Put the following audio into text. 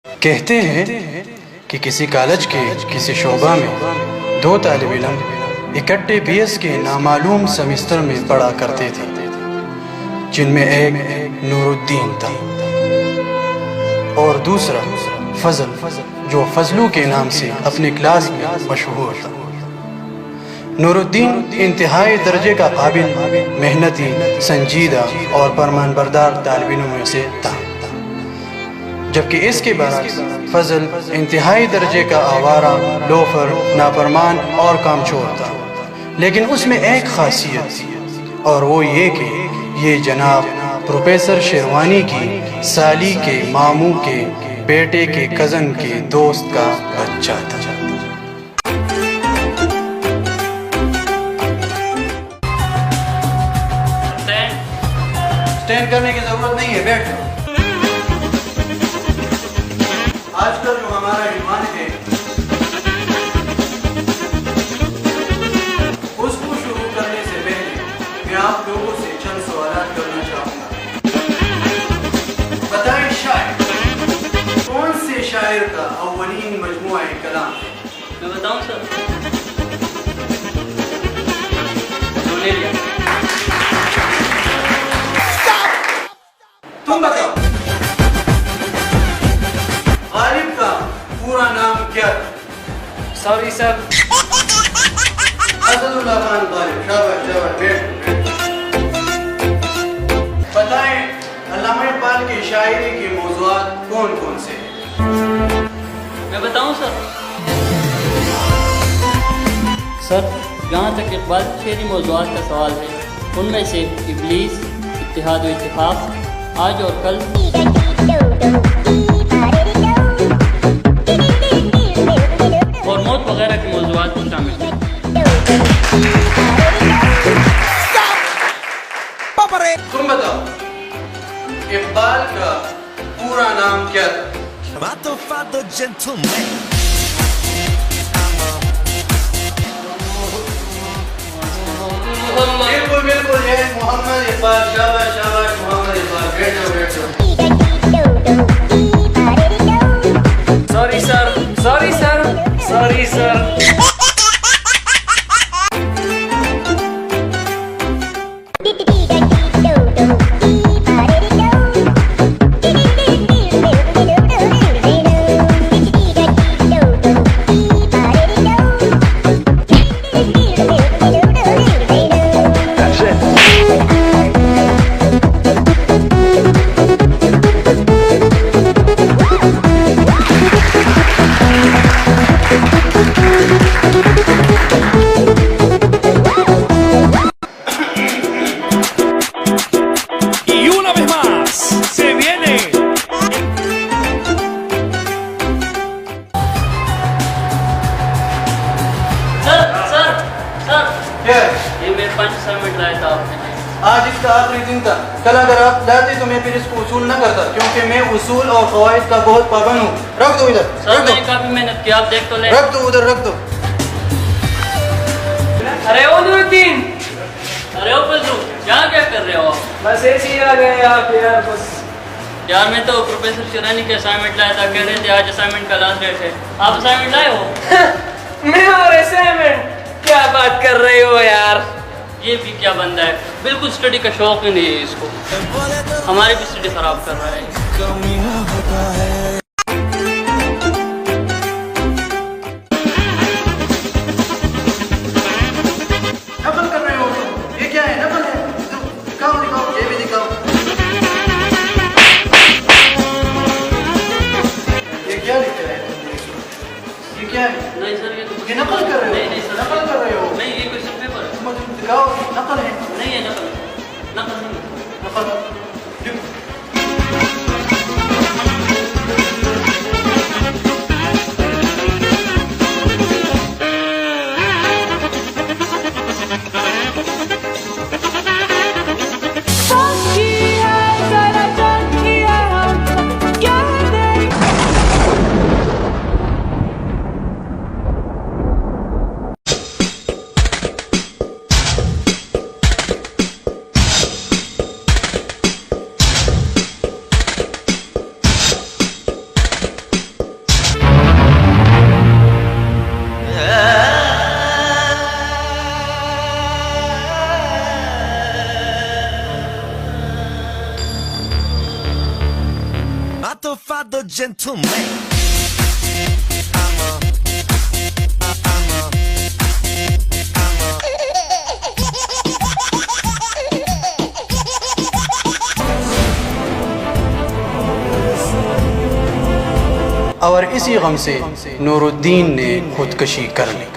कहते हैं कि किसी कॉलेज के किसी शोबा में दो तालिब इल्म इकट्ठे BS के नामालूम सेमेस्टर में पढ़ा करते थे, जिनमें एक नूरुद्दीन था और दूसरा फजल, जो फजलू के नाम से अपने क्लास में मशहूर था। नूरुद्दीन इंतहाई दर्जे का काबिल, मेहनती, संजीदा और फरमानबरदार तालिब इल्मों में से था, जबकि इसके बरक्स फजल इंतहाई दर्जे का आवारा, लोफर, नाफरमान और कामचोर था। लेकिन उसमें एक खासियत थी और वो ये कि ये जनाब प्रोफेसर शेरवानी की साली के मामू के बेटे के कज़न के दोस्त का बच्चा था। स्टैंड करने की जरूरत नहीं है, बैठ जाओ। आजकल जो हमारा ईमान है उसको शुरू करने से पहले मैं आप लोगों से चंद सवाल करना चाहूँगा। बताएं शायर कौन से शायर का अव्वलीन मजमुआ कलाम है? मैं बताऊँ सर? तुम बताओ। गालिब का पूरा नाम क्या था? Sorry sir. असदुल्लाह खान गालिब। शाबाश शाबाश, बैठ। बताएं अल्लामा इकबाल की शायरी के मौज़ूआत कौन कौन से हैं? मैं बताऊं सर? सर, जहाँ तक इकबाल की शेरी मौज़ूआत का सवाल है, उनमें से इब्लीस, इत्तिहाद व इत्तिफाक, आज और कल, और मौत वगैरह के मौज़ूआत शामिल हैं। तुम बताओ इकबाल का पूरा नाम क्या था? बिल्कुल बिल्कुल, ये मोहम्मद इकबाल। शाबाश शाबाश मोहम्मद इकबाल, बैठ जाओ बैठ जाओ। Sorry sir, sorry sir, sorry sir. आज इसका आखिरी दिन था। कल अगर आप लाते तो मैं फिर इसको वसूल न करता, क्योंकि मैं उसूल और क़वाइद का बहुत पाबंद हूँ। रख दो इधर। सर मैंने काफी मेहनत की, आप देख तो ले। रख दो उधर, रख दो। अरे ओ नूरुद्दीन, अरे ओ फजलू, यहाँ क्या कर रहे हो? बस ऐसे ही आ गए आप यार। बस यार मैं तो प्रोफेसर शेरवानी के असाइनमेंट लाया था, कह रहे थे आज असाइनमेंट का लास्ट डेट है। आप असाइनमेंट लाए हो? मैं और असाइनमेंट क्या बात कर रहे हो यार? ये भी क्या बंदा है, बिल्कुल स्टडी का शौक ही नहीं है इसको। हमारी भी स्टडी खराब कर रहा है। नकल कर रहे हो? ये क्या है? नकल है? दिखाओ दिखाओ, ये भी दिखाओ। ये क्या लिखा है? ये क्या है? नहीं सर, ये नकल कर रहे हो? नहीं सर, नकल कर रहे हो? नहीं, ये कोई सब पेपर है। दिखाओ, नकल है? नहीं है नकल, नकल नहीं। नकल gentleman. और इसी गम से नूरुद्दीन ने खुदकशी कर ली।